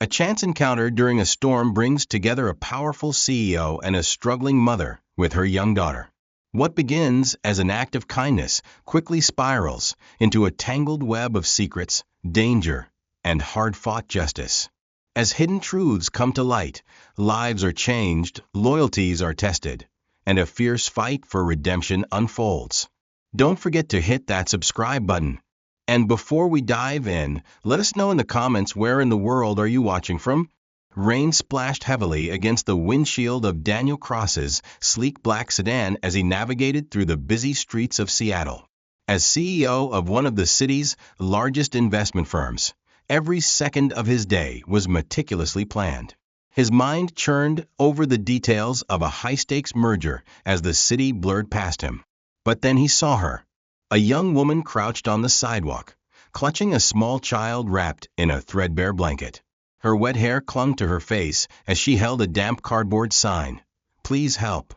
A chance encounter during a storm brings together a powerful CEO and a struggling mother with her young daughter. What begins as an act of kindness quickly spirals into a tangled web of secrets, danger, and hard-fought justice. As hidden truths come to light, lives are changed, loyalties are tested, and a fierce fight for redemption unfolds. Don't forget to hit that subscribe button. And before we dive in, let us know in the comments where in the world are you watching from? Rain splashed heavily against the windshield of Daniel Cross's sleek black sedan as he navigated through the busy streets of Seattle. As CEO of one of the city's largest investment firms, every second of his day was meticulously planned. His mind churned over the details of a high-stakes merger as the city blurred past him. But then he saw her. A young woman crouched on the sidewalk, clutching a small child wrapped in a threadbare blanket. Her wet hair clung to her face as she held a damp cardboard sign. Please help.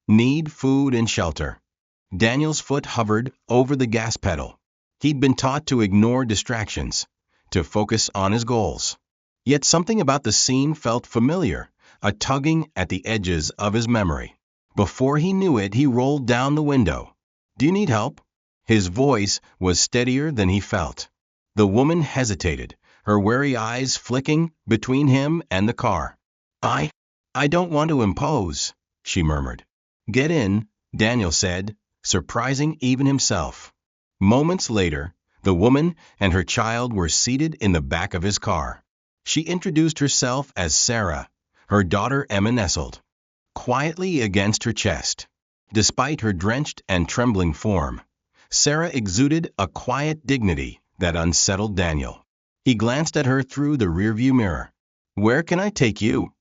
Need food and shelter. Daniel's foot hovered over the gas pedal. He'd been taught to ignore distractions, to focus on his goals. Yet something about the scene felt familiar, a tugging at the edges of his memory. Before he knew it, he rolled down the window. Do you need help? His voice was steadier than he felt. The woman hesitated, her wary eyes flicking between him and the car. I don't want to impose, she murmured. Get in, Daniel said, surprising even himself. Moments later, the woman and her child were seated in the back of his car. She introduced herself as Sarah. Her daughter Emma nestled quietly against her chest. Despite her drenched and trembling form, Sarah exuded a quiet dignity that unsettled Daniel. He glanced at her through the rearview mirror. Where can I take you?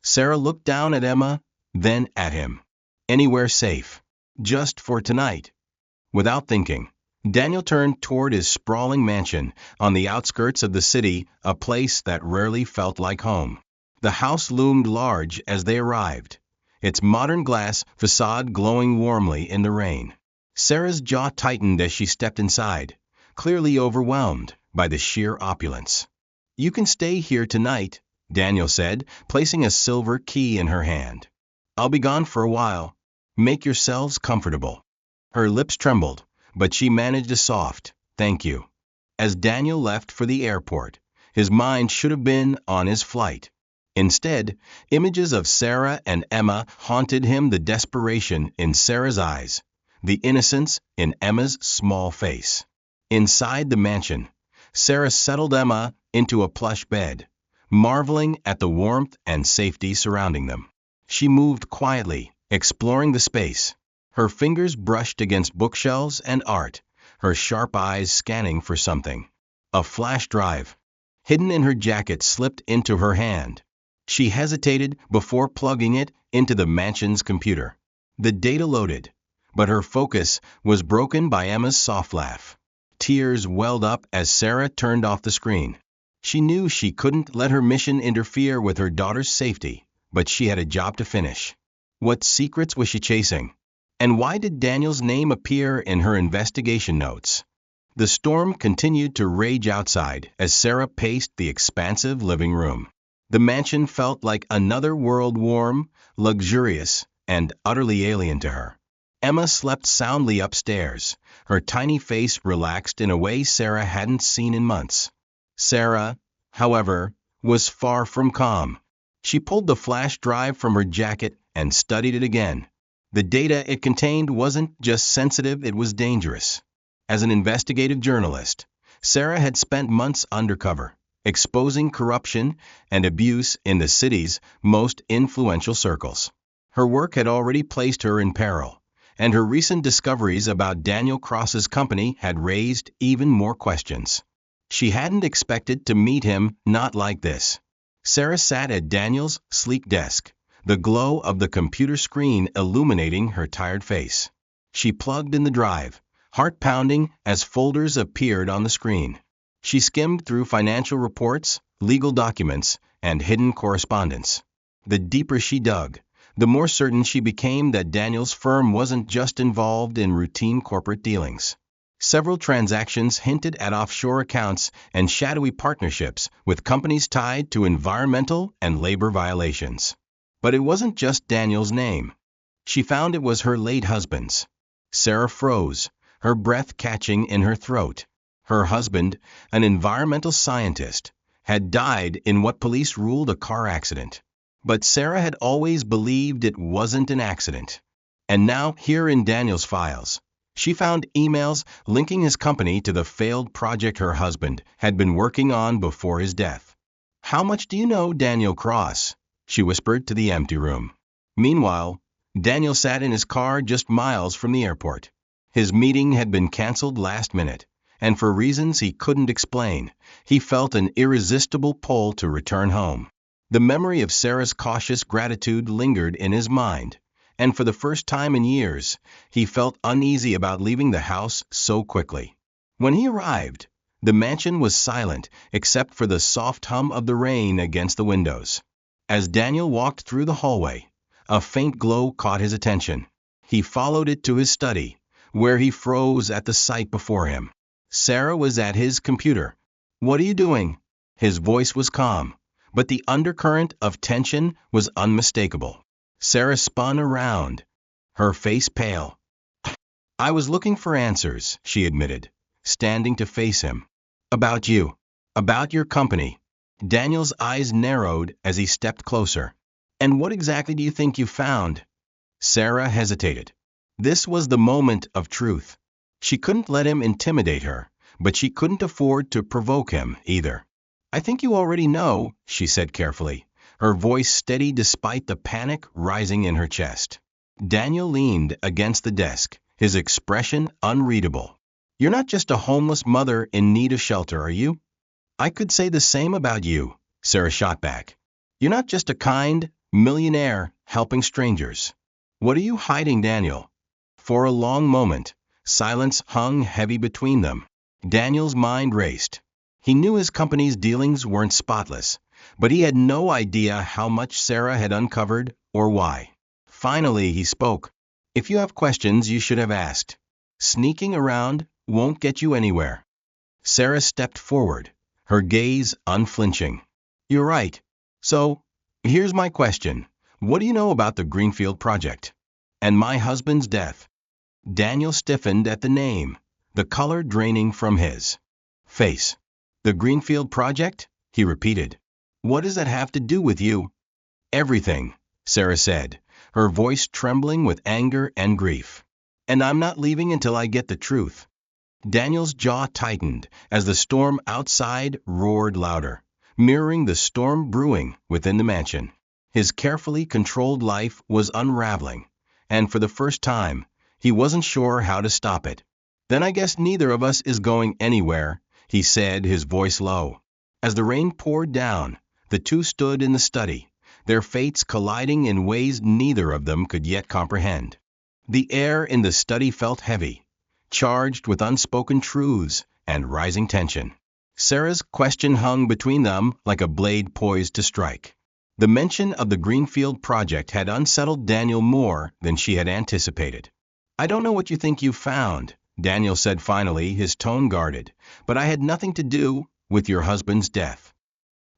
Sarah looked down at Emma, then at him. Anywhere safe. Just for tonight. Without thinking, Daniel turned toward his sprawling mansion on the outskirts of the city, a place that rarely felt like home. The house loomed large as they arrived, its modern glass facade glowing warmly in the rain. Sarah's jaw tightened as she stepped inside, clearly overwhelmed by the sheer opulence. You can stay here tonight, Daniel said, placing a silver key in her hand. I'll be gone for a while. Make yourselves comfortable. Her lips trembled, but she managed a soft, thank you. As Daniel left for the airport, his mind should have been on his flight. Instead, images of Sarah and Emma haunted him, the desperation in Sarah's eyes, the innocence in Emma's small face. Inside the mansion, Sarah settled Emma into a plush bed, marveling at the warmth and safety surrounding them. She moved quietly, exploring the space. Her fingers brushed against bookshelves and art, her sharp eyes scanning for something. A flash drive, hidden in her jacket, slipped into her hand. She hesitated before plugging it into the mansion's computer. The data loaded, but her focus was broken by Emma's soft laugh. Tears welled up as Sarah turned off the screen. She knew she couldn't let her mission interfere with her daughter's safety, but she had a job to finish. What secrets was she chasing? And why did Daniel's name appear in her investigation notes? The storm continued to rage outside as Sarah paced the expansive living room. The mansion felt like another world, warm, luxurious, and utterly alien to her. Emma slept soundly upstairs, her tiny face relaxed in a way Sarah hadn't seen in months. Sarah, however, was far from calm. She pulled the flash drive from her jacket and studied it again. The data it contained wasn't just sensitive, it was dangerous. As an investigative journalist, Sarah had spent months undercover, exposing corruption and abuse in the city's most influential circles. Her work had already placed her in peril, and her recent discoveries about Daniel Cross's company had raised even more questions. She hadn't expected to meet him, not like this. Sarah sat at Daniel's sleek desk, the glow of the computer screen illuminating her tired face. She plugged in the drive, heart pounding as folders appeared on the screen. She skimmed through financial reports, legal documents, and hidden correspondence. The deeper she dug, the more certain she became that Daniel's firm wasn't just involved in routine corporate dealings. Several transactions hinted at offshore accounts and shadowy partnerships with companies tied to environmental and labor violations. But it wasn't just Daniel's name. She found it was her late husband's. Sarah froze, her breath catching in her throat. Her husband, an environmental scientist, had died in what police ruled a car accident. But Sarah had always believed it wasn't an accident. And now, here in Daniel's files, she found emails linking his company to the failed project her husband had been working on before his death. "How much do you know, Daniel Cross?" she whispered to the empty room. Meanwhile, Daniel sat in his car just miles from the airport. His meeting had been canceled last minute, and for reasons he couldn't explain, he felt an irresistible pull to return home. The memory of Sarah's cautious gratitude lingered in his mind, and for the first time in years, he felt uneasy about leaving the house so quickly. When he arrived, the mansion was silent except for the soft hum of the rain against the windows. As Daniel walked through the hallway, a faint glow caught his attention. He followed it to his study, where he froze at the sight before him. Sarah was at his computer. "What are you doing?" His voice was calm, but the undercurrent of tension was unmistakable. Sarah spun around, her face pale. "I was looking for answers," she admitted, standing to face him. "About you. About your company." Daniel's eyes narrowed as he stepped closer. "And what exactly do you think you found?" Sarah hesitated. This was the moment of truth. She couldn't let him intimidate her, but she couldn't afford to provoke him either. "I think you already know," she said carefully, her voice steady despite the panic rising in her chest. Daniel leaned against the desk, his expression unreadable. "You're not just a homeless mother in need of shelter, are you?" "I could say the same about you," Sarah shot back. "You're not just a kind millionaire helping strangers." "What are you hiding, Daniel?" For a long moment, silence hung heavy between them. Daniel's mind raced. He knew his company's dealings weren't spotless, but he had no idea how much Sarah had uncovered or why. Finally, he spoke. "If you have questions, you should have asked. Sneaking around won't get you anywhere." Sarah stepped forward, her gaze unflinching. "You're right. So, here's my question. What do you know about the Greenfield project? And my husband's death?" Daniel stiffened at the name, the color draining from his face. "The Greenfield project?" he repeated. "What does that have to do with you?" "Everything," Sarah said, her voice trembling with anger and grief. "And I'm not leaving until I get the truth." Daniel's jaw tightened as the storm outside roared louder, mirroring the storm brewing within the mansion. His carefully controlled life was unraveling, and for the first time, he wasn't sure how to stop it. "Then I guess neither of us is going anywhere," he said, his voice low. As the rain poured down, the two stood in the study, their fates colliding in ways neither of them could yet comprehend. The air in the study felt heavy, charged with unspoken truths and rising tension. Sarah's question hung between them like a blade poised to strike. The mention of the Greenfield project had unsettled Daniel more than she had anticipated. "I don't know what you think you found," Daniel said finally, his tone guarded, "but I had nothing to do with your husband's death."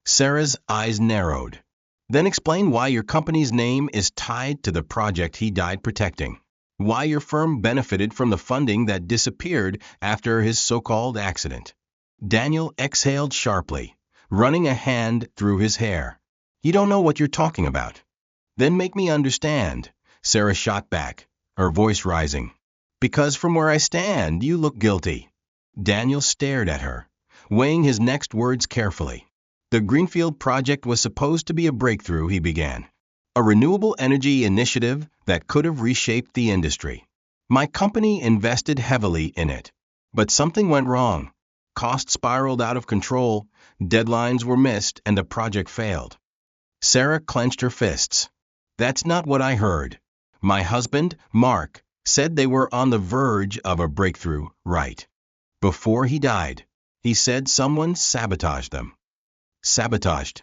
Sarah's eyes narrowed. "Then explain why your company's name is tied to the project he died protecting. Why your firm benefited from the funding that disappeared after his so-called accident." Daniel exhaled sharply, running a hand through his hair. "You don't know what you're talking about." "Then make me understand," Sarah shot back, her voice rising. "Because from where I stand, you look guilty." Daniel stared at her, weighing his next words carefully. "The Greenfield project was supposed to be a breakthrough," he began. "A renewable energy initiative that could have reshaped the industry. My company invested heavily in it. But something went wrong. Costs spiraled out of control, deadlines were missed, and the project failed." Sarah clenched her fists. "That's not what I heard. My husband, Mark, said they were on the verge of a breakthrough, right? Before he died, he said someone sabotaged them." "Sabotaged?"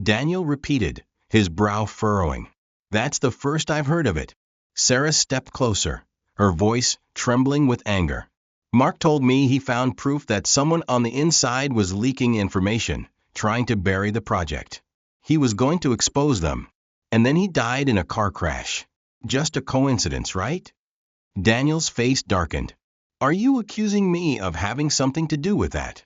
Daniel repeated, his brow furrowing. "That's the first I've heard of it." Sarah stepped closer, her voice trembling with anger. Mark told me he found proof that someone on the inside was leaking information, trying to bury the project. He was going to expose them. And then he died in a car crash. Just a coincidence, right? Daniel's face darkened. Are you accusing me of having something to do with that?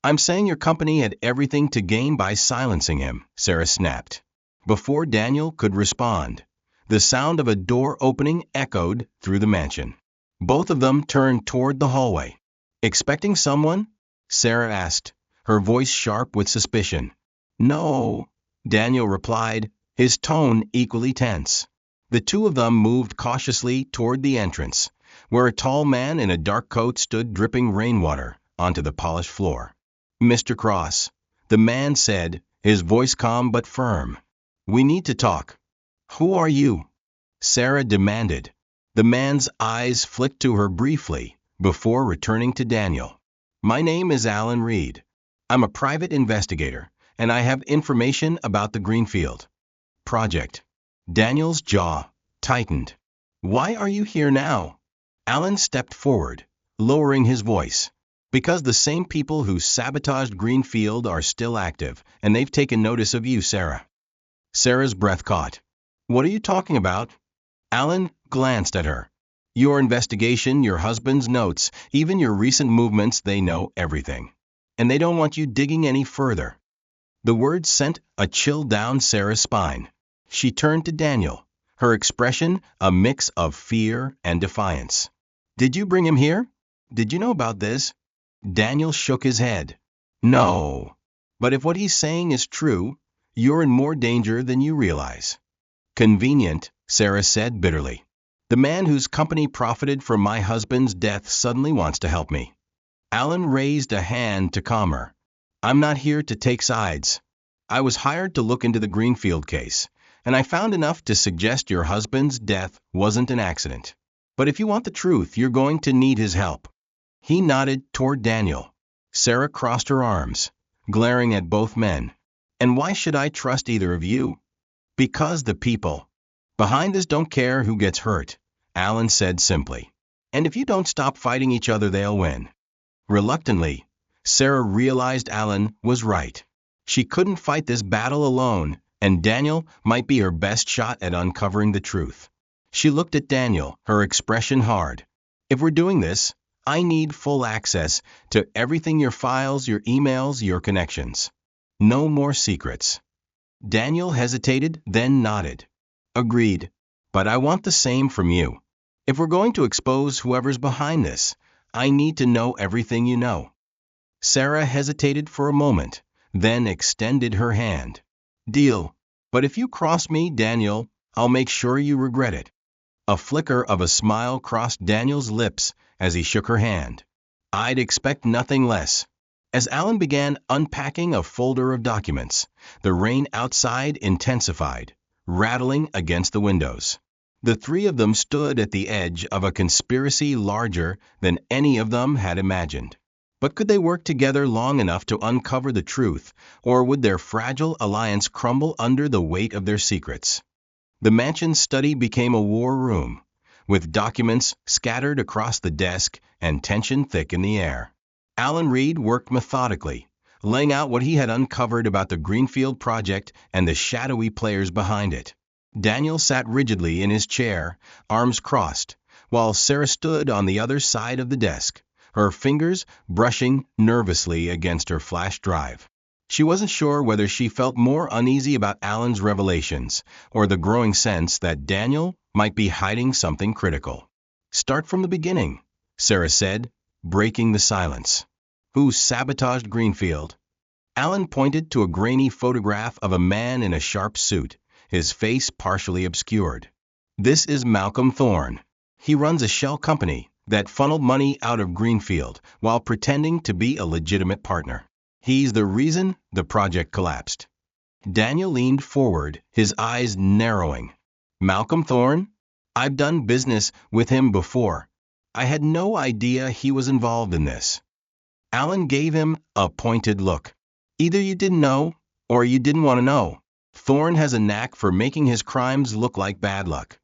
I'm saying your company had everything to gain by silencing him, Sarah snapped. Before Daniel could respond, the sound of a door opening echoed through the mansion. Both of them turned toward the hallway. Expecting someone? Sarah asked, her voice sharp with suspicion. No, Daniel replied, his tone equally tense. The two of them moved cautiously toward the entrance, where a tall man in a dark coat stood dripping rainwater onto the polished floor. Mr. Cross, the man said, his voice calm but firm. We need to talk. Who are you? Sarah demanded. The man's eyes flicked to her briefly before returning to Daniel. My name is Alan Reed. I'm a private investigator, and I have information about the Greenfield project. Daniel's jaw tightened. Why are you here now? Alan stepped forward, lowering his voice. Because the same people who sabotaged Greenfield are still active, and they've taken notice of you, Sarah. Sarah's breath caught. What are you talking about? Alan glanced at her. Your investigation, your husband's notes, even your recent movements, they know everything. And they don't want you digging any further. The words sent a chill down Sarah's spine. She turned to Daniel, her expression a mix of fear and defiance. Did you bring him here? Did you know about this? Daniel shook his head. No. But if what he's saying is true, you're in more danger than you realize. Convenient, Sarah said bitterly. The man whose company profited from my husband's death suddenly wants to help me. Alan raised a hand to calm her. I'm not here to take sides. I was hired to look into the Greenfield case, and I found enough to suggest your husband's death wasn't an accident. But if you want the truth, you're going to need his help. He nodded toward Daniel. Sarah crossed her arms, glaring at both men. And why should I trust either of you? Because the people behind this don't care who gets hurt, Alan said simply. And if you don't stop fighting each other, they'll win. Reluctantly, Sarah realized Alan was right. She couldn't fight this battle alone, and Daniel might be her best shot at uncovering the truth. She looked at Daniel, her expression hard. If we're doing this, I need full access to everything, your files, your emails, your connections. No more secrets. Daniel hesitated, then nodded. Agreed. But I want the same from you. If we're going to expose whoever's behind this, I need to know everything you know. Sarah hesitated for a moment, then extended her hand. Deal. But if you cross me, Daniel, I'll make sure you regret it. A flicker of a smile crossed Daniel's lips as he shook her hand. I'd expect nothing less. As Alan began unpacking a folder of documents, the rain outside intensified, rattling against the windows. The three of them stood at the edge of a conspiracy larger than any of them had imagined. But could they work together long enough to uncover the truth, or would their fragile alliance crumble under the weight of their secrets? The mansion's study became a war room, with documents scattered across the desk and tension thick in the air. Alan Reed worked methodically, laying out what he had uncovered about the Greenfield project and the shadowy players behind it. Daniel sat rigidly in his chair, arms crossed, while Sarah stood on the other side of the desk, her fingers brushing nervously against her flash drive. She wasn't sure whether she felt more uneasy about Alan's revelations or the growing sense that Daniel might be hiding something critical. Start from the beginning, Sarah said, breaking the silence. Who sabotaged Greenfield? Alan pointed to a grainy photograph of a man in a sharp suit, his face partially obscured. This is Malcolm Thorne. He runs a shell company that funneled money out of Greenfield while pretending to be a legitimate partner. He's the reason the project collapsed. Daniel leaned forward, his eyes narrowing. Malcolm Thorne? I've done business with him before. I had no idea he was involved in this. Alan gave him a pointed look. Either you didn't know, or you didn't want to know. Thorne has a knack for making his crimes look like bad luck.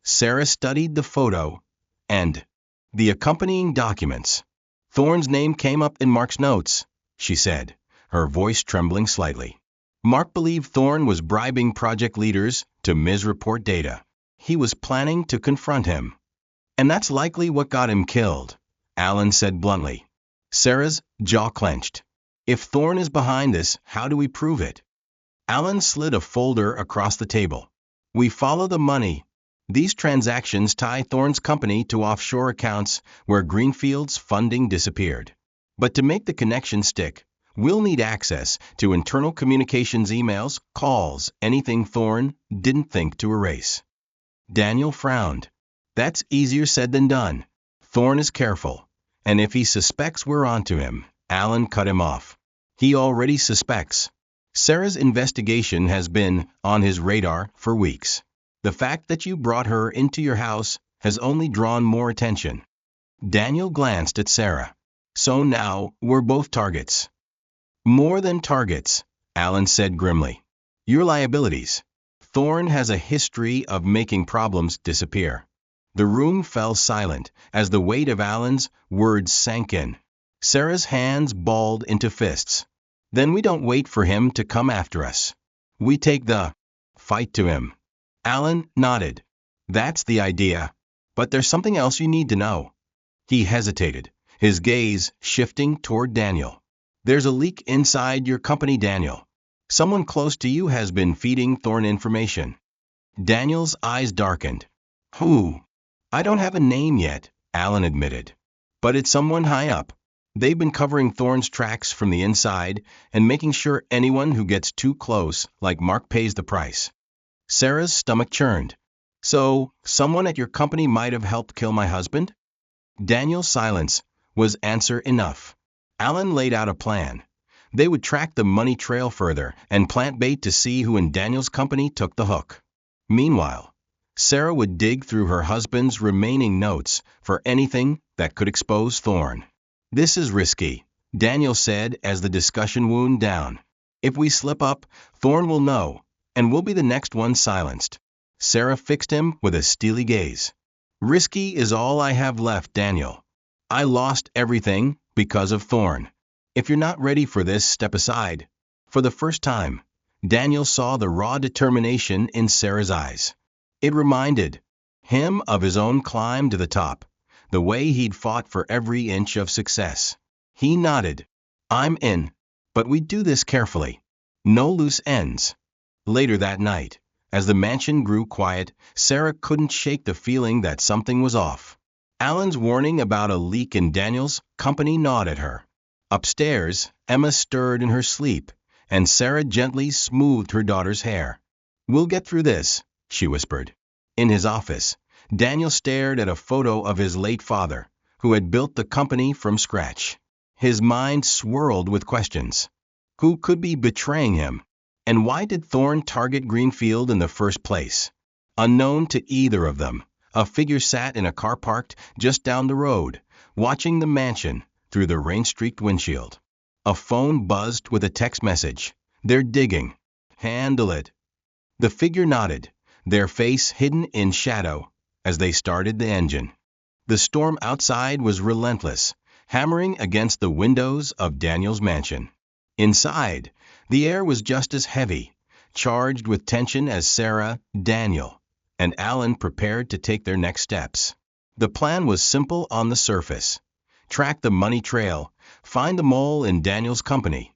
Sarah studied the photo, and The accompanying documents. Thorne's name came up in Mark's notes, she said, her voice trembling slightly. Mark believed Thorne was bribing project leaders to misreport data. He was planning to confront him. And that's likely what got him killed, Alan said bluntly. Sarah's jaw clenched. If Thorne is behind this, how do we prove it? Alan slid a folder across the table. We follow the money. These transactions tie Thorne's company to offshore accounts where Greenfield's funding disappeared. But to make the connection stick, we'll need access to internal communications emails, calls, anything Thorne didn't think to erase. Daniel frowned. That's easier said than done. Thorne is careful, and if he suspects we're onto him, Alan cut him off. He already suspects. Sarah's investigation has been on his radar for weeks. The fact that you brought her into your house has only drawn more attention. Daniel glanced at Sarah. So now we're both targets. More than targets, Alan said grimly. Your liabilities. Thorne has a history of making problems disappear. The room fell silent as the weight of Alan's words sank in. Sarah's hands balled into fists. Then we don't wait for him to come after us. We take the fight to him. Alan nodded. That's the idea. But there's something else you need to know. He hesitated, his gaze shifting toward Daniel. There's a leak inside your company, Daniel. Someone close to you has been feeding Thorne information. Daniel's eyes darkened. Who? I don't have a name yet, Alan admitted. But it's someone high up. They've been covering Thorne's tracks from the inside and making sure anyone who gets too close, like Mark, pays the price. Sarah's stomach churned. So, someone at your company might have helped kill my husband? Daniel's silence was answer enough. Alan laid out a plan. They would track the money trail further and plant bait to see who in Daniel's company took the hook. Meanwhile, Sarah would dig through her husband's remaining notes for anything that could expose Thorne. This is risky, Daniel said as the discussion wound down. If we slip up, Thorne will know, and we'll be the next one silenced. Sarah fixed him with a steely gaze. Risky is all I have left, Daniel. I lost everything because of Thorne. If you're not ready for this, step aside. For the first time, Daniel saw the raw determination in Sarah's eyes. It reminded him of his own climb to the top, the way he'd fought for every inch of success. He nodded. I'm in, but we do this carefully. No loose ends. Later that night, as the mansion grew quiet, Sarah couldn't shake the feeling that something was off. Alan's warning about a leak in Daniel's company gnawed at her. Upstairs, Emma stirred in her sleep, and Sarah gently smoothed her daughter's hair. We'll get through this, she whispered. In his office, Daniel stared at a photo of his late father, who had built the company from scratch. His mind swirled with questions. Who could be betraying him? And why did Thorne target Greenfield in the first place? Unknown to either of them, a figure sat in a car parked just down the road, watching the mansion through the rain-streaked windshield. A phone buzzed with a text message. They're digging. Handle it. The figure nodded, their face hidden in shadow, as they started the engine. The storm outside was relentless, hammering against the windows of Daniel's mansion. Inside, the air was just as heavy, charged with tension as Sarah, Daniel, and Alan prepared to take their next steps. The plan was simple on the surface. Track the money trail, find the mole in Daniel's company,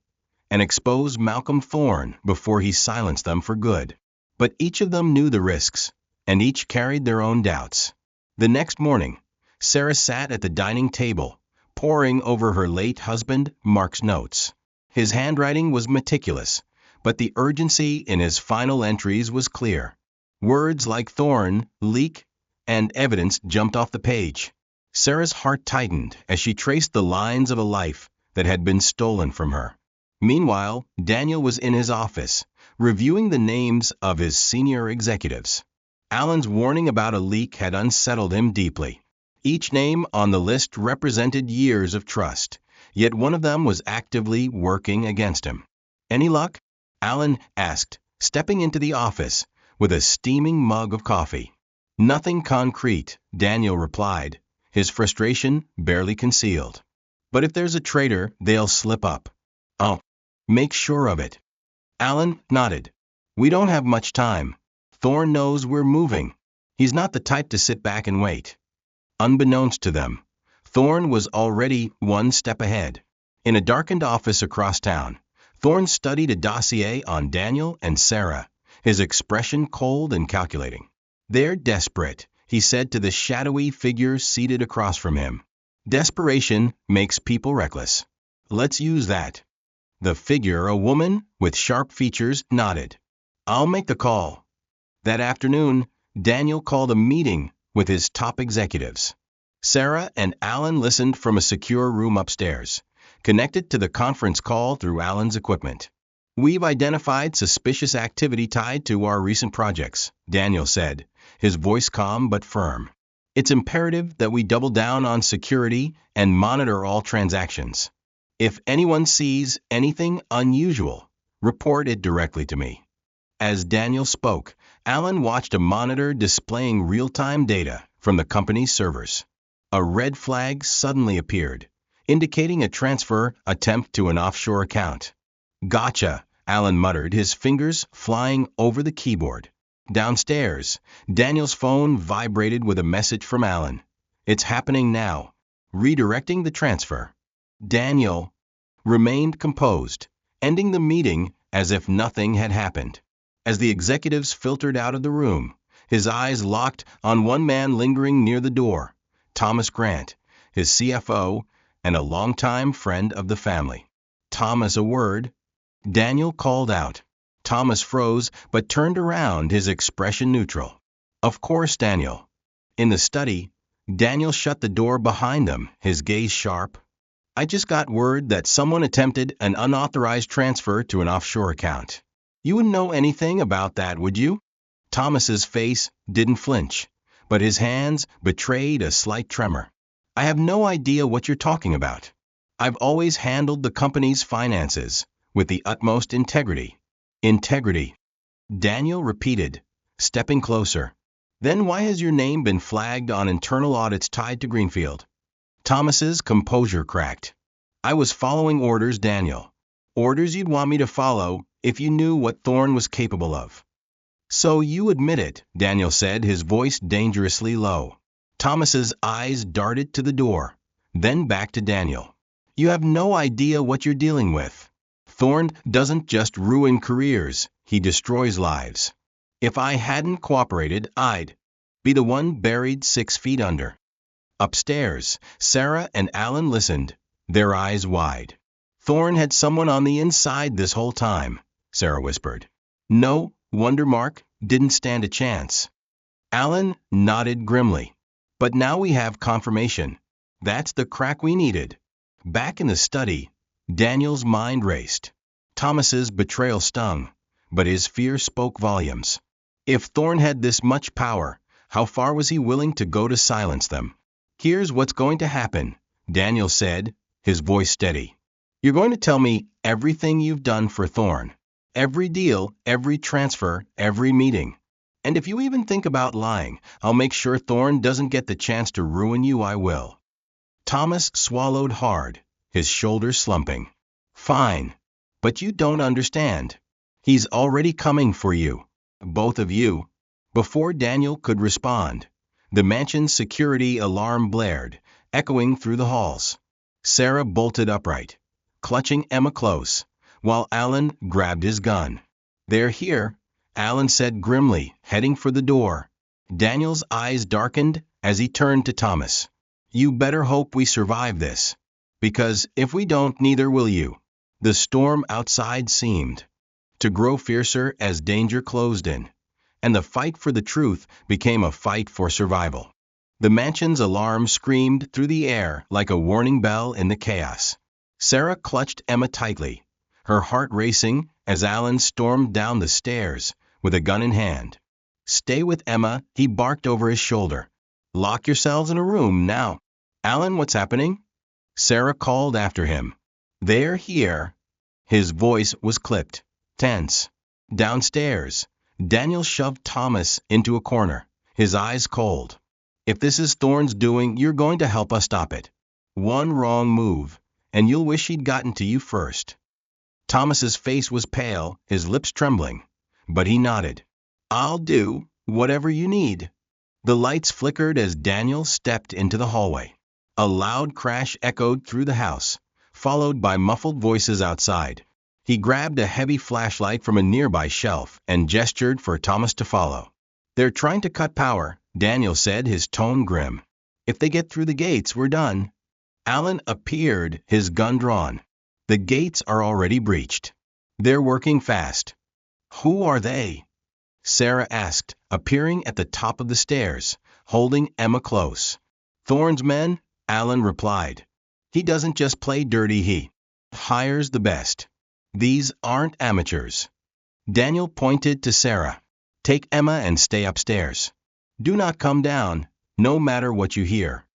and expose Malcolm Thorne before he silenced them for good. But each of them knew the risks, and each carried their own doubts. The next morning, Sarah sat at the dining table, poring over her late husband, Mark's notes. His handwriting was meticulous, but the urgency in his final entries was clear. Words like Thorne, leak, and evidence jumped off the page. Sarah's heart tightened as she traced the lines of a life that had been stolen from her. Meanwhile, Daniel was in his office, reviewing the names of his senior executives. Alan's warning about a leak had unsettled him deeply. Each name on the list represented years of trust, yet one of them was actively working against him. Any luck? Alan asked, stepping into the office with a steaming mug of coffee. Nothing concrete, Daniel replied, his frustration barely concealed. But if there's a traitor, they'll slip up. Oh, make sure of it. Alan nodded. We don't have much time. Thorne knows we're moving. He's not the type to sit back and wait. Unbeknownst to them, Thorne was already one step ahead. In a darkened office across town, Thorne studied a dossier on Daniel and Sarah, his expression cold and calculating. They're desperate, he said to the shadowy figure seated across from him. Desperation makes people reckless. Let's use that. The figure, a woman with sharp features, nodded. I'll make the call. That afternoon, Daniel called a meeting with his top executives. Sarah and Alan listened from a secure room upstairs, connected to the conference call through Alan's equipment. We've identified suspicious activity tied to our recent projects, Daniel said, his voice calm but firm. It's imperative that we double down on security and monitor all transactions. If anyone sees anything unusual, report it directly to me. As Daniel spoke, Alan watched a monitor displaying real-time data from the company's servers. A red flag suddenly appeared, indicating a transfer attempt to an offshore account. Gotcha, Alan muttered, his fingers flying over the keyboard. Downstairs, Daniel's phone vibrated with a message from Alan. It's happening now. Redirecting the transfer. Daniel remained composed, ending the meeting as if nothing had happened. As the executives filtered out of the room, his eyes locked on one man lingering near the door, Thomas Grant, his CFO and a longtime friend of the family. Thomas, a word? Daniel called out. Thomas froze but turned around, his expression neutral. Of course, Daniel. In the study, Daniel shut the door behind them, his gaze sharp. I just got word that someone attempted an unauthorized transfer to an offshore account. You wouldn't know anything about that, would you? Thomas's face didn't flinch, but his hands betrayed a slight tremor. I have no idea what you're talking about. I've always handled the company's finances with the utmost integrity. Integrity, Daniel repeated, stepping closer. Then why has your name been flagged on internal audits tied to Greenfield? Thomas's composure cracked. I was following orders, Daniel. Orders you'd want me to follow if you knew what Thorne was capable of. So you admit it, Daniel said, his voice dangerously low. Thomas's eyes darted to the door, then back to Daniel. You have no idea what you're dealing with. Thorne doesn't just ruin careers, he destroys lives. If I hadn't cooperated, I'd be the one buried 6 feet under. Upstairs, Sarah and Alan listened, their eyes wide. Thorne had someone on the inside this whole time, Sarah whispered. No wonder Mark didn't stand a chance. Alan nodded grimly. But now we have confirmation. That's the crack we needed. Back in the study, Daniel's mind raced. Thomas's betrayal stung, but his fear spoke volumes. If Thorne had this much power, how far was he willing to go to silence them? Here's what's going to happen, Daniel said, his voice steady. You're going to tell me everything you've done for Thorne. Every deal, every transfer, every meeting. And if you even think about lying, I'll make sure Thorne doesn't get the chance to ruin you, I will. Thomas swallowed hard, his shoulders slumping. Fine. But you don't understand. He's already coming for you. Both of you. Before Daniel could respond, the mansion's security alarm blared, echoing through the halls. Sarah bolted upright, clutching Emma close, while Alan grabbed his gun. They're here, Alan said grimly, heading for the door. Daniel's eyes darkened as he turned to Thomas. You better hope we survive this, because if we don't, neither will you. The storm outside seemed to grow fiercer as danger closed in, and the fight for the truth became a fight for survival. The mansion's alarm screamed through the air like a warning bell in the chaos. Sarah clutched Emma tightly, her heart racing as Alan stormed down the stairs with a gun in hand. Stay with Emma, he barked over his shoulder. Lock yourselves in a room now. Alan, what's happening? Sarah called after him. They're here. His voice was clipped, tense. Downstairs, Daniel shoved Thomas into a corner, his eyes cold. If this is Thorne's doing, you're going to help us stop it. One wrong move, and you'll wish he'd gotten to you first. Thomas's face was pale, his lips trembling, but he nodded. I'll do whatever you need. The lights flickered as Daniel stepped into the hallway. A loud crash echoed through the house, followed by muffled voices outside. He grabbed a heavy flashlight from a nearby shelf and gestured for Thomas to follow. They're trying to cut power, Daniel said, his tone grim. If they get through the gates, we're done. Alan appeared, his gun drawn. The gates are already breached. They're working fast. Who are they? Sarah asked, appearing at the top of the stairs, holding Emma close. Thorne's men, Alan replied. He doesn't just play dirty, he hires the best. These aren't amateurs. Daniel pointed to Sarah. Take Emma and stay upstairs. Do not come down, no matter what you hear.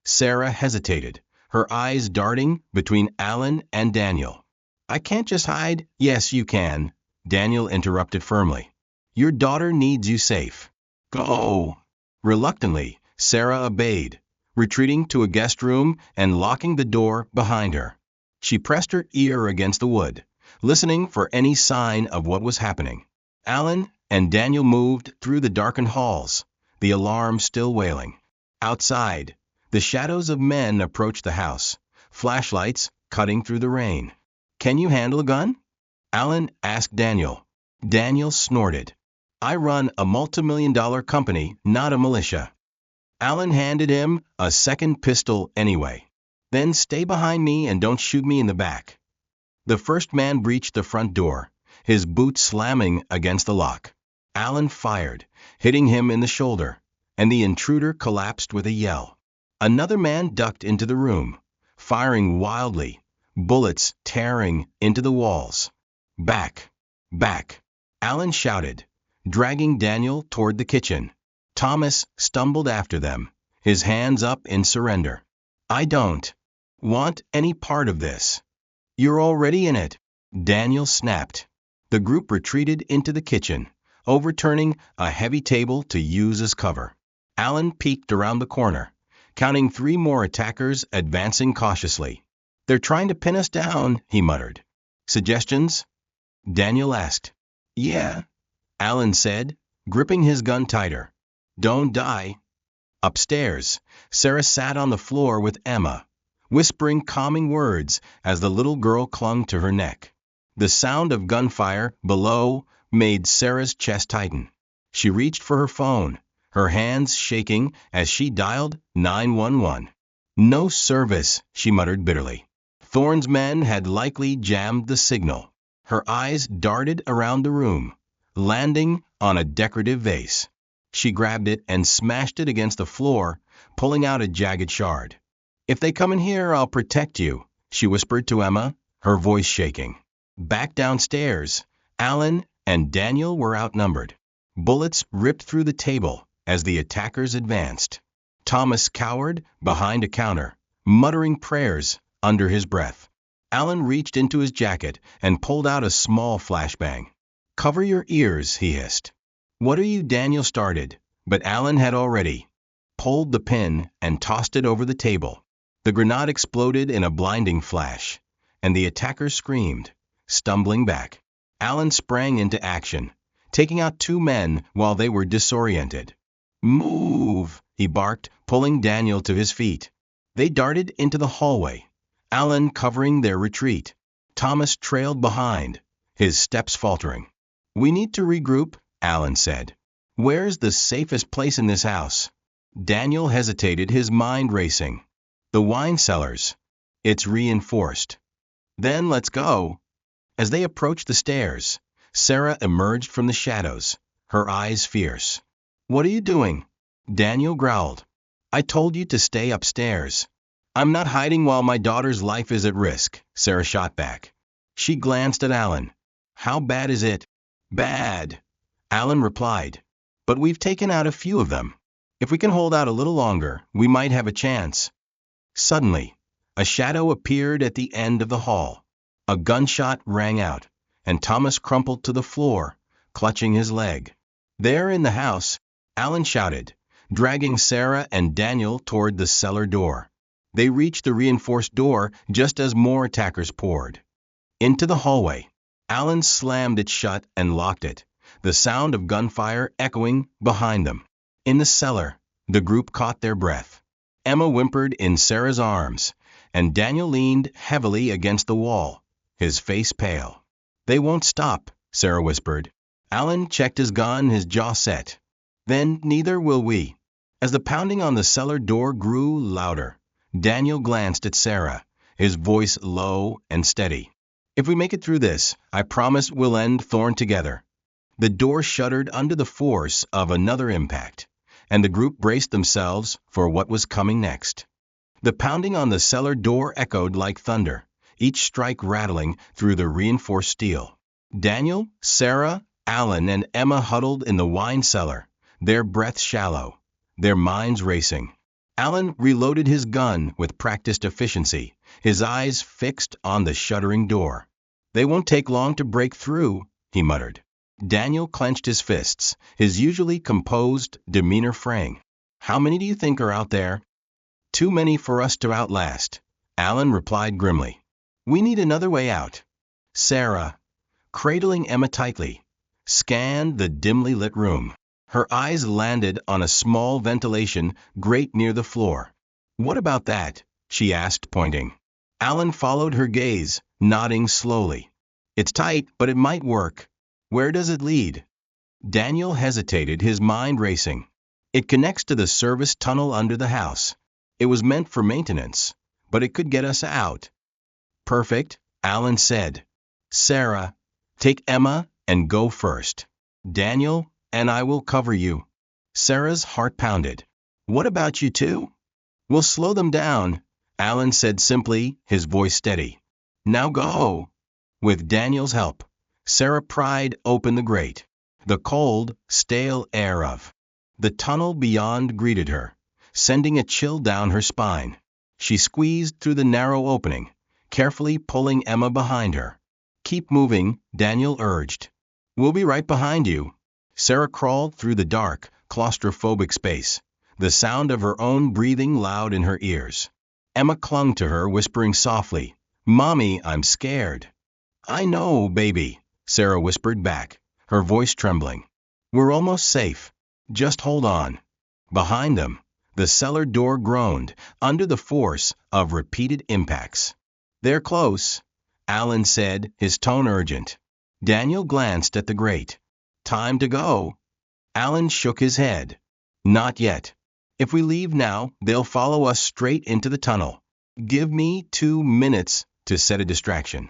Sarah hesitated, her eyes darting between Alan and Daniel. I can't just hide. Yes, you can, Daniel interrupted firmly. Your daughter needs you safe. Go. Reluctantly, Sarah obeyed, retreating to a guest room and locking the door behind her. She pressed her ear against the wood, listening for any sign of what was happening. Alan and Daniel moved through the darkened halls, the alarm still wailing. Outside, the shadows of men approached the house, flashlights cutting through the rain. Can you handle a gun? Alan asked Daniel. Daniel snorted. I run a multi-million-dollar company, not a militia. Alan handed him a second pistol anyway. Then stay behind me and don't shoot me in the back. The first man breached the front door, his boot slamming against the lock. Alan fired, hitting him in the shoulder, and the intruder collapsed with a yell. Another man ducked into the room, firing wildly, bullets tearing into the walls. Back! Back! Alan shouted, dragging Daniel toward the kitchen. Thomas stumbled after them, his hands up in surrender. I don't want any part of this. You're already in it, Daniel snapped. The group retreated into the kitchen, overturning a heavy table to use as cover. Alan peeked around the corner, counting 3 more attackers advancing cautiously. They're trying to pin us down, he muttered. Suggestions? Daniel asked. Yeah, Alan said, gripping his gun tighter. Don't die. Upstairs, Sarah sat on the floor with Emma, whispering calming words as the little girl clung to her neck. The sound of gunfire below made Sarah's chest tighten. She reached for her phone, her hands shaking as she dialed 911. No service, she muttered bitterly. Thorne's men had likely jammed the signal. Her eyes darted around the room, landing on a decorative vase. She grabbed it and smashed it against the floor, pulling out a jagged shard. If they come in here, I'll protect you, she whispered to Emma, her voice shaking. Back downstairs, Alan and Daniel were outnumbered. Bullets ripped through the table as the attackers advanced. Thomas cowered behind a counter, muttering prayers under his breath. Alan reached into his jacket and pulled out a small flashbang. Cover your ears, he hissed. What are you? Daniel started, but Alan had already pulled the pin and tossed it over the table. The grenade exploded in a blinding flash, and the attackers screamed, stumbling back. Alan sprang into action, taking out 2 men while they were disoriented. Move, he barked, pulling Daniel to his feet. They darted into the hallway, Alan covering their retreat. Thomas trailed behind, his steps faltering. We need to regroup, Alan said. Where's the safest place in this house? Daniel hesitated, his mind racing. The wine cellars. It's reinforced. Then let's go. As they approached the stairs, Sarah emerged from the shadows, her eyes fierce. What are you doing? Daniel growled. I told you to stay upstairs. I'm not hiding while my daughter's life is at risk, Sarah shot back. She glanced at Alan. How bad is it? Bad, Alan replied. But we've taken out a few of them. If we can hold out a little longer, we might have a chance. Suddenly, a shadow appeared at the end of the hall. A gunshot rang out, and Thomas crumpled to the floor, clutching his leg. There in the house, Alan shouted, dragging Sarah and Daniel toward the cellar door. They reached the reinforced door just as more attackers poured into the hallway. Alan slammed it shut and locked it, the sound of gunfire echoing behind them. In the cellar, the group caught their breath. Emma whimpered in Sarah's arms, and Daniel leaned heavily against the wall, his face pale. "They won't stop," Sarah whispered. Alan checked his gun, his jaw set. "Then neither will we." As the pounding on the cellar door grew louder, Daniel glanced at Sarah, his voice low and steady. "If we make it through this, I promise we'll end Thorn together." The door shuddered under the force of another impact, and the group braced themselves for what was coming next. The pounding on the cellar door echoed like thunder, each strike rattling through the reinforced steel. Daniel, Sarah, Alan, and Emma huddled in the wine cellar, their breaths shallow, their minds racing. Alan reloaded his gun with practiced efficiency, his eyes fixed on the shuddering door. "They won't take long to break through," he muttered. Daniel clenched his fists, his usually composed demeanor fraying. "How many do you think are out there?" "Too many for us to outlast," Alan replied grimly. "We need another way out." Sarah, cradling Emma tightly, scanned the dimly lit room. Her eyes landed on a small ventilation grate near the floor. "What about that?" she asked, pointing. Alan followed her gaze, nodding slowly. "It's tight, but it might work." "Where does it lead?" Daniel hesitated, his mind racing. "It connects to the service tunnel under the house. It was meant for maintenance, but it could get us out." "Perfect," Alan said. "Sarah, take Emma and go first. Daniel and I will cover you." Sarah's heart pounded. "What about you two?" "We'll slow them down," Alan said simply, his voice steady. "Now go." With Daniel's help, Sarah pried open the grate. The cold, stale air of the tunnel beyond greeted her, sending a chill down her spine. She squeezed through the narrow opening, carefully pulling Emma behind her. "Keep moving," Daniel urged. "We'll be right behind you." Sarah crawled through the dark, claustrophobic space, the sound of her own breathing loud in her ears. Emma clung to her, whispering softly, "Mommy, I'm scared." "I know, baby," Sarah whispered back, her voice trembling. "We're almost safe. Just hold on." Behind them, the cellar door groaned under the force of repeated impacts. "They're close," Alan said, his tone urgent. Daniel glanced at the grate. "Time to go." Alan shook his head. "Not yet. If we leave now, they'll follow us straight into the tunnel. Give me 2 minutes to set a distraction."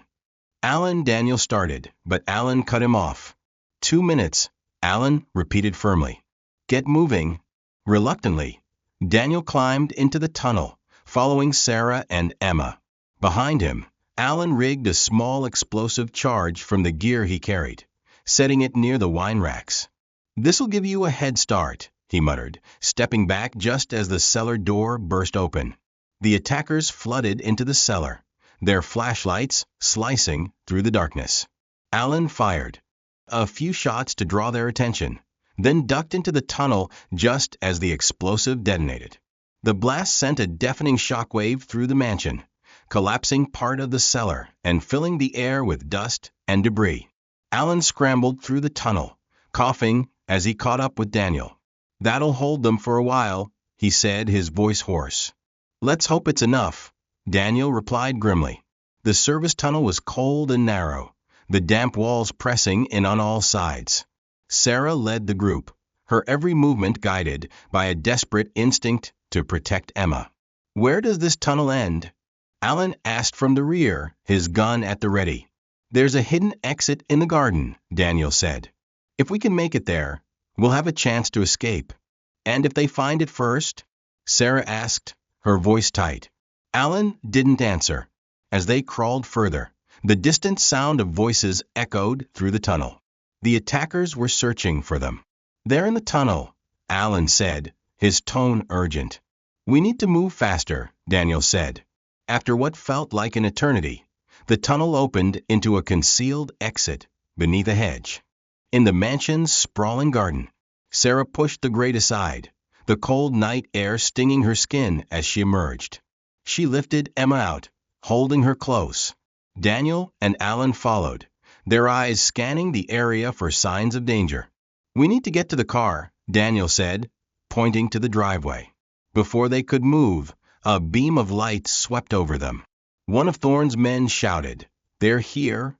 Daniel started, but Alan cut him off. 2 minutes, Alan repeated firmly. "Get moving." Reluctantly, Daniel climbed into the tunnel, following Sarah and Emma. Behind him, Alan rigged a small explosive charge from the gear he carried, setting it near the wine racks. "This'll give you a head start," he muttered, stepping back just as the cellar door burst open. The attackers flooded into the cellar, their flashlights slicing through the darkness. Alan fired a few shots to draw their attention, then ducked into the tunnel just as the explosive detonated. The blast sent a deafening shockwave through the mansion, collapsing part of the cellar and filling the air with dust and debris. Alan scrambled through the tunnel, coughing as he caught up with Daniel. "That'll hold them for a while," he said, his voice hoarse. "Let's hope it's enough," Daniel replied grimly. The service tunnel was cold and narrow, the damp walls pressing in on all sides. Sarah led the group, her every movement guided by a desperate instinct to protect Emma. "Where does this tunnel end?" Alan asked from the rear, his gun at the ready. "There's a hidden exit in the garden," Daniel said. "If we can make it there, we'll have a chance to escape." "And if they find it first?" Sarah asked, her voice tight. Alan didn't answer. As they crawled further, the distant sound of voices echoed through the tunnel. The attackers were searching for them. "They're in the tunnel," Alan said, his tone urgent. "We need to move faster," Daniel said. After what felt like an eternity, the tunnel opened into a concealed exit beneath a hedge. In the mansion's sprawling garden, Sarah pushed the grate aside, the cold night air stinging her skin as she emerged. She lifted Emma out, holding her close. Daniel and Alan followed, their eyes scanning the area for signs of danger. "We need to get to the car," Daniel said, pointing to the driveway. Before they could move, a beam of light swept over them. One of Thorne's men shouted, "They're here!"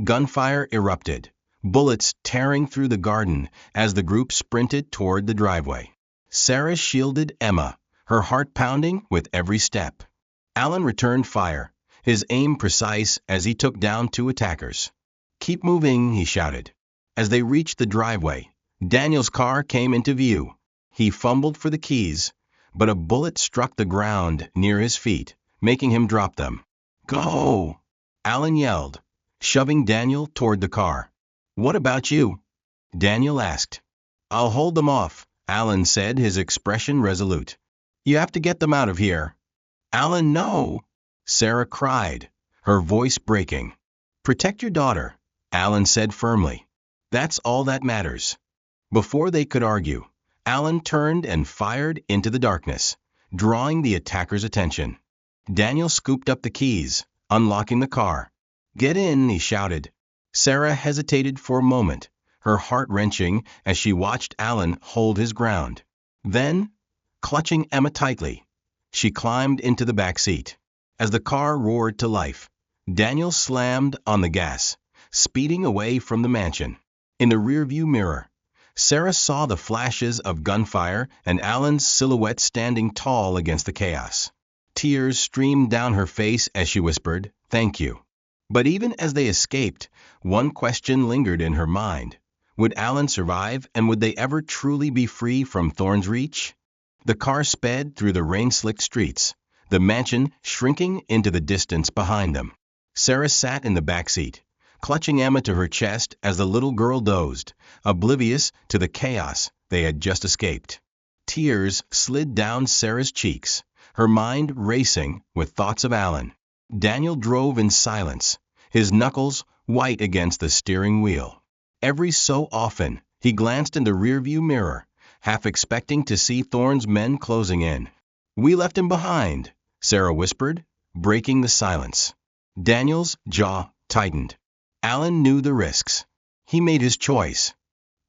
Gunfire erupted, bullets tearing through the garden as the group sprinted toward the driveway. Sarah shielded Emma, her heart pounding with every step. Alan returned fire, his aim precise as he took down 2 attackers. "Keep moving," he shouted. As they reached the driveway, Daniel's car came into view. He fumbled for the keys, but a bullet struck the ground near his feet, making him drop them. "Go!" Alan yelled, shoving Daniel toward the car. "What about you?" Daniel asked. "I'll hold them off," Alan said, his expression resolute. "You have to get them out of here." "Alan, no!" Sarah cried, her voice breaking. "Protect your daughter," Alan said firmly. "That's all that matters." Before they could argue, Alan turned and fired into the darkness, drawing the attacker's attention. Daniel scooped up the keys, unlocking the car. "Get in," he shouted. Sarah hesitated for a moment, her heart wrenching as she watched Alan hold his ground. Then, clutching Emma tightly, she climbed into the back seat. As the car roared to life, Daniel slammed on the gas, speeding away from the mansion. In the rearview mirror, Sarah saw the flashes of gunfire and Alan's silhouette standing tall against the chaos. Tears streamed down her face as she whispered, "Thank you." But even as they escaped, one question lingered in her mind. Would Alan survive, and would they ever truly be free from Thorne's reach? The car sped through the rain-slicked streets, the mansion shrinking into the distance behind them. Sarah sat in the back seat, clutching Emma to her chest as the little girl dozed, oblivious to the chaos they had just escaped. Tears slid down Sarah's cheeks, her mind racing with thoughts of Alan. Daniel drove in silence, his knuckles white against the steering wheel. Every so often, he glanced in the rearview mirror, half expecting to see Thorne's men closing in. "We left him behind," Sarah whispered, breaking the silence. Daniel's jaw tightened. Alan knew the risks. He made his choice.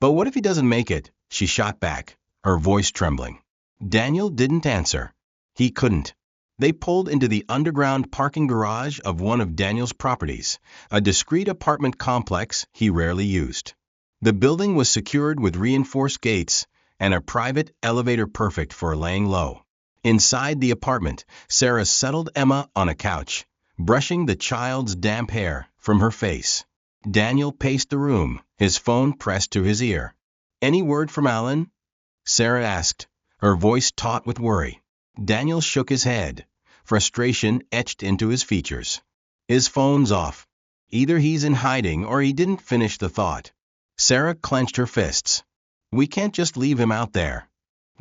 "But what if he doesn't make it?" she shot back, her voice trembling. Daniel didn't answer. He couldn't. They pulled into the underground parking garage of one of Daniel's properties, a discreet apartment complex he rarely used. The building was secured with reinforced gates and a private elevator perfect for laying low. Inside the apartment, Sarah settled Emma on a couch, brushing the child's damp hair from her face. Daniel paced the room, his phone pressed to his ear. "Any word from Alan?" Sarah asked, her voice taut with worry. Daniel shook his head, frustration etched into his features. "His phone's off. Either he's in hiding or he didn't finish the thought." Sarah clenched her fists. "We can't just leave him out there."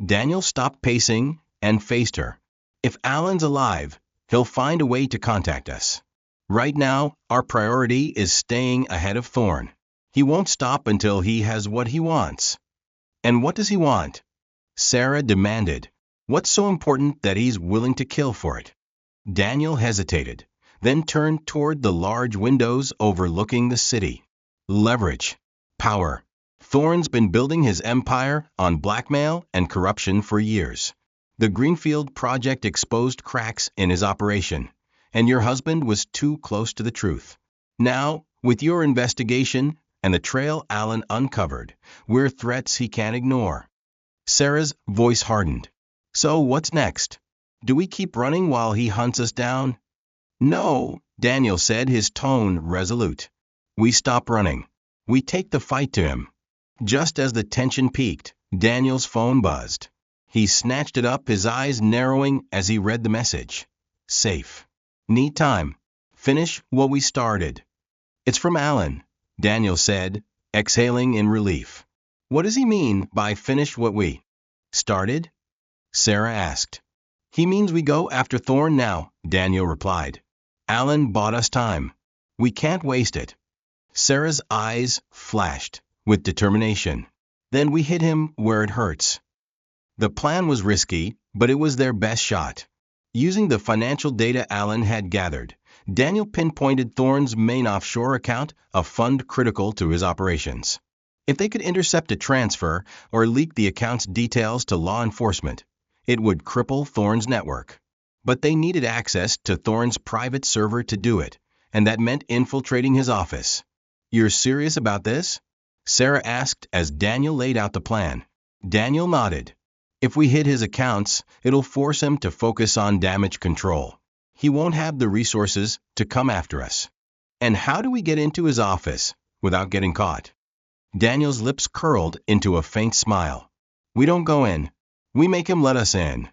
Daniel stopped pacing and faced her. "If Alan's alive, he'll find a way to contact us. Right now, our priority is staying ahead of Thorne. He won't stop until he has what he wants." "And what does he want?" Sarah demanded. "What's so important that he's willing to kill for it?" Daniel hesitated, then turned toward the large windows overlooking the city. "Leverage. Power. Thorne's been building his empire on blackmail and corruption for years. The Greenfield project exposed cracks in his operation, and your husband was too close to the truth. Now, with your investigation and the trail Alan uncovered, we're threats he can't ignore." Sarah's voice hardened. "So what's next? Do we keep running while he hunts us down?" "No," Daniel said, his tone resolute. "We stop running. We take the fight to him." Just as the tension peaked, Daniel's phone buzzed. He snatched it up, his eyes narrowing as he read the message. "Safe. Need time. Finish what we started." "It's from Alan," Daniel said, exhaling in relief. "What does he mean by finish what we started?" Sarah asked. "He means we go after Thorne now," Daniel replied. "Alan bought us time. We can't waste it." Sarah's eyes flashed with determination. "Then we hit him where it hurts." The plan was risky, but it was their best shot. Using the financial data Alan had gathered, Daniel pinpointed Thorne's main offshore account, a fund critical to his operations. If they could intercept a transfer or leak the account's details to law enforcement, it would cripple Thorne's network. But they needed access to Thorne's private server to do it, and that meant infiltrating his office. "You're serious about this?" Sarah asked as Daniel laid out the plan. Daniel nodded. "If we hit his accounts, it'll force him to focus on damage control. He won't have the resources to come after us." "And how do we get into his office without getting caught?" Daniel's lips curled into a faint smile. "We don't go in. We make him let us in."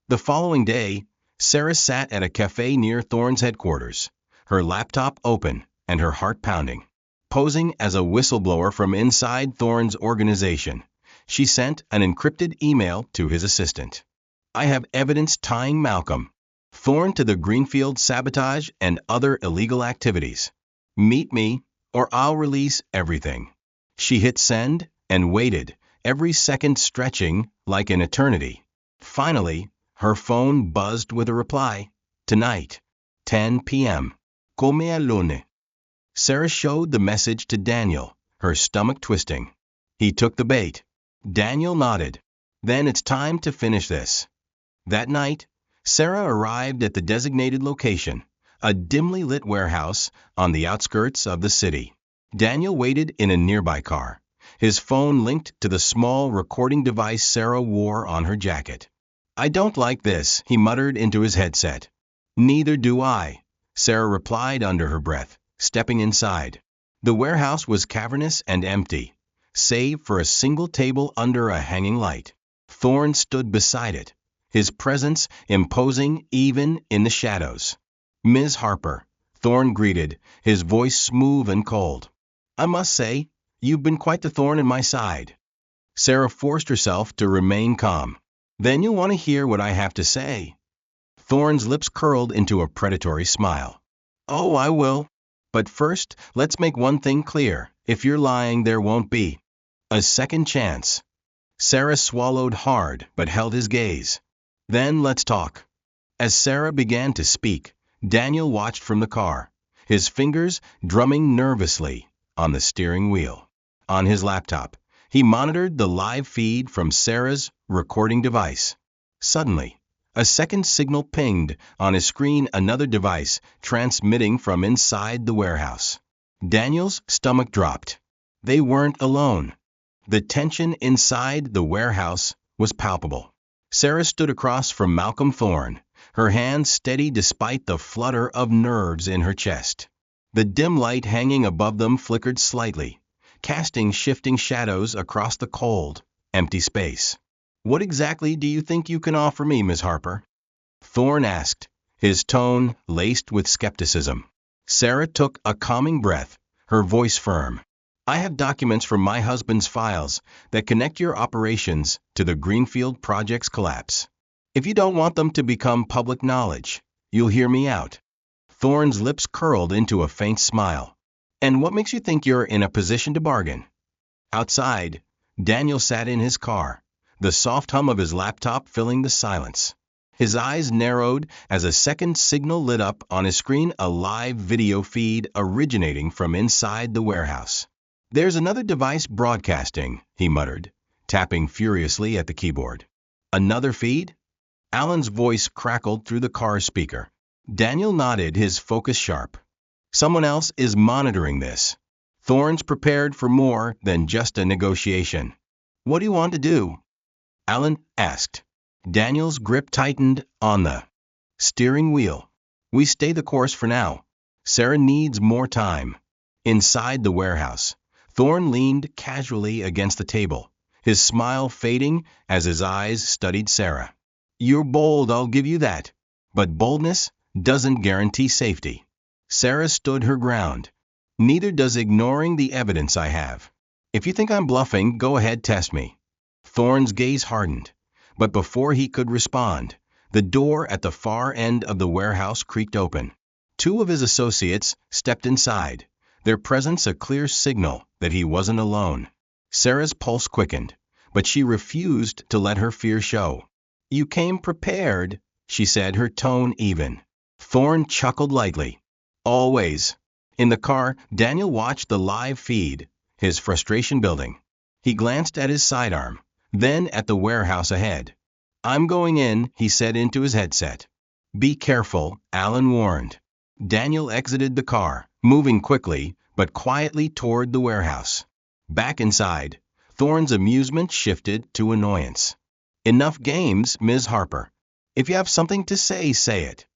The following day, Sarah sat at a cafe near Thorne's headquarters, her laptop open and her heart pounding. Posing as a whistleblower from inside Thorne's organization, she sent an encrypted email to his assistant. "I have evidence tying Malcolm Thorne to the Greenfield sabotage and other illegal activities. Meet me, or I'll release everything." She hit send and waited, every second stretching like an eternity. Finally, her phone buzzed with a reply. "Tonight, 10 p.m. Come a lune." Sarah showed the message to Daniel, her stomach twisting. He took the bait. Daniel nodded. "Then it's time to finish this." That night, Sarah arrived at the designated location, a dimly lit warehouse on the outskirts of the city. Daniel waited in a nearby car, his phone linked to the small recording device Sarah wore on her jacket. "I don't like this," he muttered into his headset. "Neither do I," Sarah replied under her breath, stepping inside. The warehouse was cavernous and empty, save for a single table under a hanging light. Thorne stood beside it, his presence imposing even in the shadows. "Ms. Harper," Thorne greeted, his voice smooth and cold. "I must say, you've been quite the thorn in my side." Sarah forced herself to remain calm. "Then you'll want to hear what I have to say." Thorne's lips curled into a predatory smile. "Oh, I will. But first, let's make one thing clear. If you're lying, there won't be a second chance." Sarah swallowed hard but held his gaze. "Then let's talk." As Sarah began to speak, Daniel watched from the car, his fingers drumming nervously on the steering wheel. On his laptop, he monitored the live feed from Sarah's recording device. Suddenly, a second signal pinged on his screen, another device transmitting from inside the warehouse. Daniel's stomach dropped. They weren't alone. The tension inside the warehouse was palpable. Sarah stood across from Malcolm Thorne, her hands steady despite the flutter of nerves in her chest. The dim light hanging above them flickered slightly, casting shifting shadows across the cold, empty space. "What exactly do you think you can offer me, Miss Harper?" Thorne asked, his tone laced with skepticism. Sarah took a calming breath, her voice firm. "I have documents from my husband's files that connect your operations to the Greenfield project's collapse. If you don't want them to become public knowledge, you'll hear me out." Thorne's lips curled into a faint smile. "And what makes you think you're in a position to bargain?" Outside, Daniel sat in his car, the soft hum of his laptop filling the silence. His eyes narrowed as a second signal lit up on his screen, a live video feed originating from inside the warehouse. "There's another device broadcasting," he muttered, tapping furiously at the keyboard. "Another feed?" Alan's voice crackled through the car speaker. Daniel nodded, his focus sharp. "Someone else is monitoring this." Thorne's prepared for more than just a negotiation. "What do you want to do?" Alan asked. Daniel's grip tightened on the steering wheel. "We stay the course for now. Sarah needs more time." Inside the warehouse, Thorne leaned casually against the table, his smile fading as his eyes studied Sarah. "You're bold, I'll give you that. But boldness doesn't guarantee safety." Sarah stood her ground. "Neither does ignoring the evidence I have. If you think I'm bluffing, go ahead, test me." Thorne's gaze hardened, but before he could respond, the door at the far end of the warehouse creaked open. Two of his associates stepped inside, their presence a clear signal that he wasn't alone. Sarah's pulse quickened, but she refused to let her fear show. "You came prepared," she said, her tone even. Thorne chuckled lightly. "Always." In the car, Daniel watched the live feed, his frustration building. He glanced at his sidearm, then at the warehouse ahead. "I'm going in," he said into his headset. "Be careful," Alan warned. Daniel exited the car, moving quickly, but quietly toward the warehouse. Back inside, Thorne's amusement shifted to annoyance. "Enough games, Ms. Harper. If you have something to say, say it."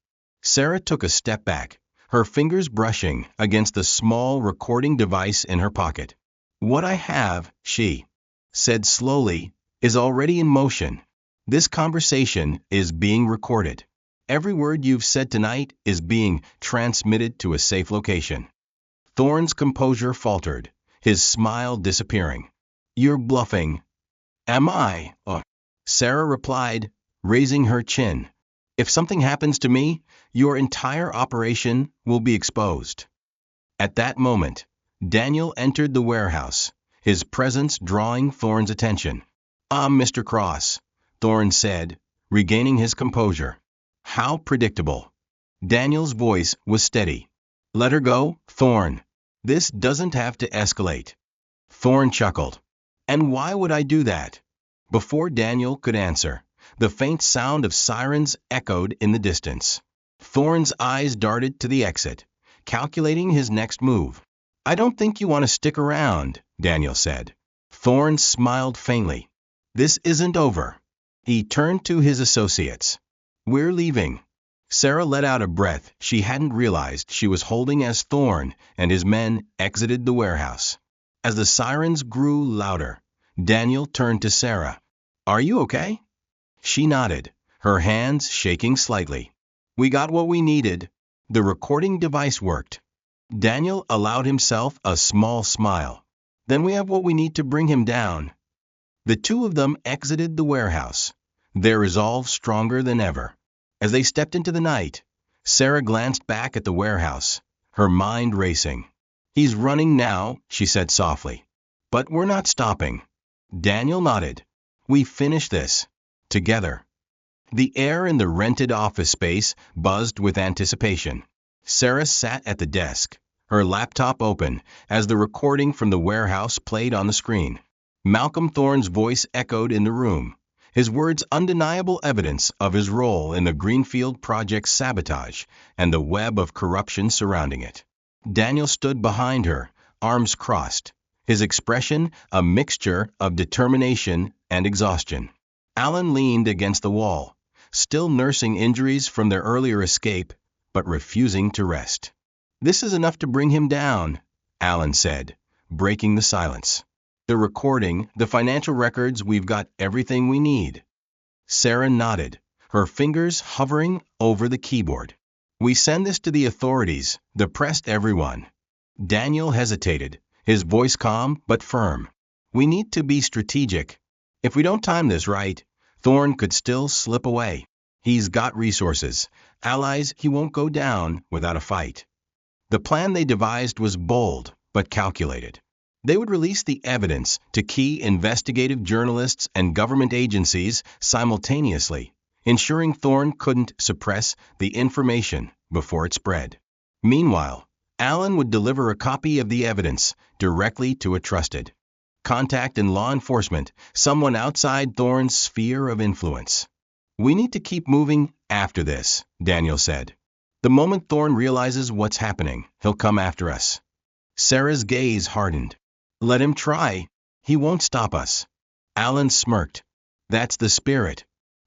Sarah took a step back, her fingers brushing against the small recording device in her pocket. "What I have," she said slowly, "is already in motion. This conversation is being recorded. Every word you've said tonight is being transmitted to a safe location." Thorne's composure faltered, his smile disappearing. "You're bluffing." "Am I?" Sarah replied, raising her chin. "If something happens to me, your entire operation will be exposed." At that moment, Daniel entered the warehouse, his presence drawing Thorne's attention. "Ah, Mr. Cross," Thorne said, regaining his composure. "How predictable." Daniel's voice was steady. "Let her go, Thorne. This doesn't have to escalate." Thorne chuckled. "And why would I do that?" Before Daniel could answer, the faint sound of sirens echoed in the distance. Thorne's eyes darted to the exit, calculating his next move. "I don't think you want to stick around," Daniel said. Thorne smiled faintly. "This isn't over." He turned to his associates. "We're leaving." Sarah let out a breath she hadn't realized she was holding as Thorne and his men exited the warehouse. As the sirens grew louder, Daniel turned to Sarah. "Are you okay?" She nodded, her hands shaking slightly. "We got what we needed." The recording device worked. Daniel allowed himself a small smile. "Then we have what we need to bring him down." The two of them exited the warehouse, their resolve stronger than ever. As they stepped into the night, Sarah glanced back at the warehouse, her mind racing. "He's running now," she said softly. "But we're not stopping." Daniel nodded. "We finish this together." The air in the rented office space buzzed with anticipation. Sarah sat at the desk, her laptop open, as the recording from the warehouse played on the screen. Malcolm Thorne's voice echoed in the room, his words undeniable evidence of his role in the Greenfield Project's sabotage and the web of corruption surrounding it. Daniel stood behind her, arms crossed, his expression a mixture of determination and exhaustion. Alan leaned against the wall, still nursing injuries from their earlier escape, but refusing to rest. "This is enough to bring him down," Alan said, breaking the silence. "The recording, the financial records, we've got everything we need." Sarah nodded, her fingers hovering over the keyboard. "We send this to the authorities, the press, everyone." Daniel hesitated, his voice calm but firm. "We need to be strategic. If we don't time this right, Thorne could still slip away. He's got resources, allies. He won't go down without a fight." The plan they devised was bold but calculated. They would release the evidence to key investigative journalists and government agencies simultaneously, ensuring Thorne couldn't suppress the information before it spread. Meanwhile, Alan would deliver a copy of the evidence directly to a trusted contact in law enforcement, someone outside Thorne's sphere of influence. "We need to keep moving after this," Daniel said. "The moment Thorne realizes what's happening, he'll come after us." Sarah's gaze hardened. "Let him try. He won't stop us." Alan smirked. "That's the spirit."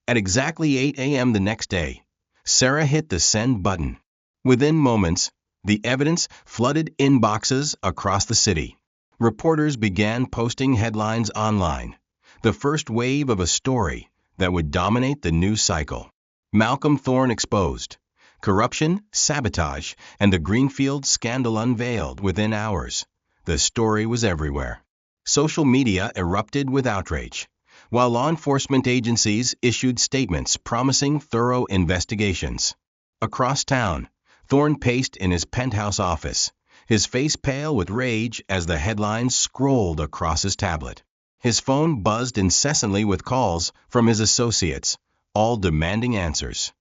At exactly 8 a.m. the next day, Sarah hit the send button. Within moments, the evidence flooded inboxes across the city. Reporters began posting headlines online, the first wave of a story that would dominate the news cycle. Malcolm Thorne exposed. Corruption, sabotage, and the Greenfield scandal unveiled within hours. The story was everywhere. Social media erupted with outrage, while law enforcement agencies issued statements promising thorough investigations. Across town, Thorne paced in his penthouse office, his face pale with rage as the headlines scrolled across his tablet. His phone buzzed incessantly with calls from his associates, all demanding answers.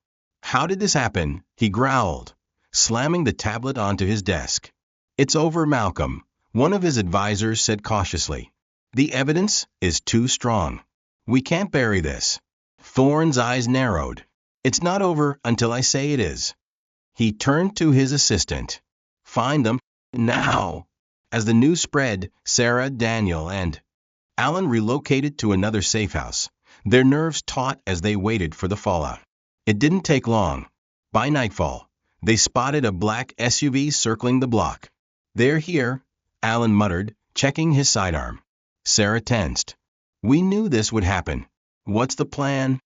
"How did this happen?" he growled, slamming the tablet onto his desk. "It's over, Malcolm," one of his advisors said cautiously. "The evidence is too strong. We can't bury this." Thorne's eyes narrowed. "It's not over until I say it is." He turned to his assistant. "Find them now." As the news spread, Sarah, Daniel, and Alan relocated to another safe house, their nerves taut as they waited for the fallout. It didn't take long. By nightfall, they spotted a black SUV circling the block. "They're here," Alan muttered, checking his sidearm. Sarah tensed. "We knew this would happen. What's the plan?"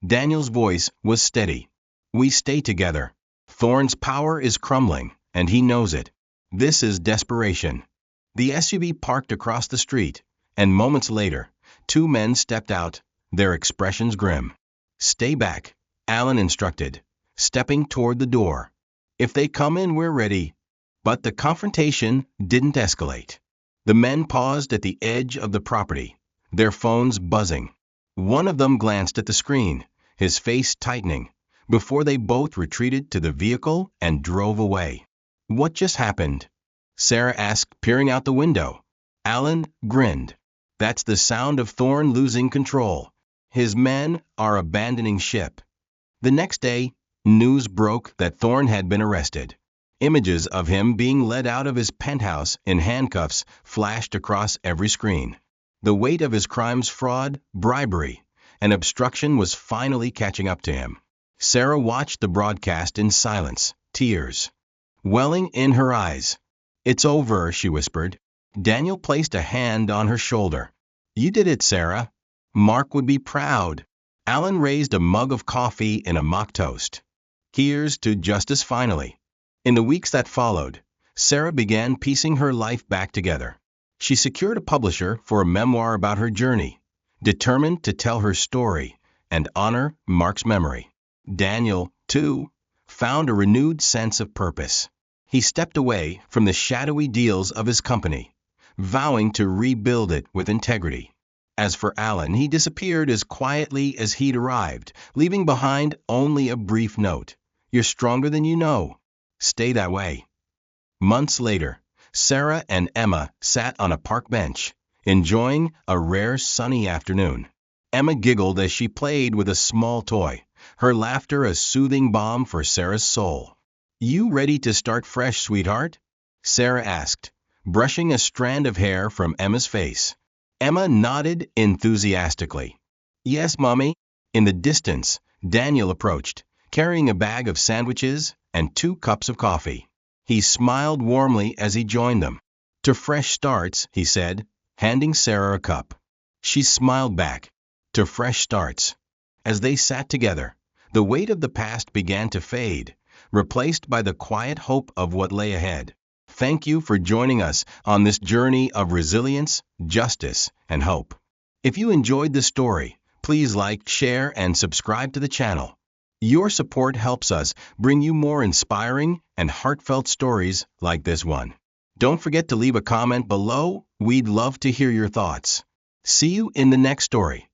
Daniel's voice was steady. "We stay together. Thorne's power is crumbling, and he knows it. This is desperation." The SUV parked across the street, and moments later, two men stepped out, their expressions grim. "Stay back," Alan instructed, stepping toward the door. "If they come in, we're ready." But the confrontation didn't escalate. The men paused at the edge of the property, their phones buzzing. One of them glanced at the screen, his face tightening, before they both retreated to the vehicle and drove away. "What just happened?" Sarah asked, peering out the window. Alan grinned. "That's the sound of Thorne losing control. His men are abandoning ship." The next day, news broke that Thorne had been arrested. Images of him being led out of his penthouse in handcuffs flashed across every screen. The weight of his crimes, fraud, bribery, and obstruction was finally catching up to him. Sarah watched the broadcast in silence, tears welling in her eyes. "It's over," she whispered. Daniel placed a hand on her shoulder. "You did it, Sarah. Mark would be proud." Alan raised a mug of coffee in a mock toast. "Here's to justice finally." In the weeks that followed, Sarah began piecing her life back together. She secured a publisher for a memoir about her journey, determined to tell her story and honor Mark's memory. Daniel, too, found a renewed sense of purpose. He stepped away from the shadowy deals of his company, vowing to rebuild it with integrity. As for Alan, he disappeared as quietly as he'd arrived, leaving behind only a brief note. "You're stronger than you know. Stay that way." Months later, Sarah and Emma sat on a park bench, enjoying a rare sunny afternoon. Emma giggled as she played with a small toy, her laughter a soothing balm for Sarah's soul. "You ready to start fresh, sweetheart?" Sarah asked, brushing a strand of hair from Emma's face. Emma nodded enthusiastically. "Yes, Mommy." In the distance, Daniel approached, carrying a bag of sandwiches and 2 cups of coffee. He smiled warmly as he joined them. "To fresh starts," he said, handing Sarah a cup. She smiled back. "To fresh starts." As they sat together, the weight of the past began to fade, replaced by the quiet hope of what lay ahead. Thank you for joining us on this journey of resilience, justice, and hope. If you enjoyed this story, please like, share, and subscribe to the channel. Your support helps us bring you more inspiring and heartfelt stories like this one. Don't forget to leave a comment below. We'd love to hear your thoughts. See you in the next story.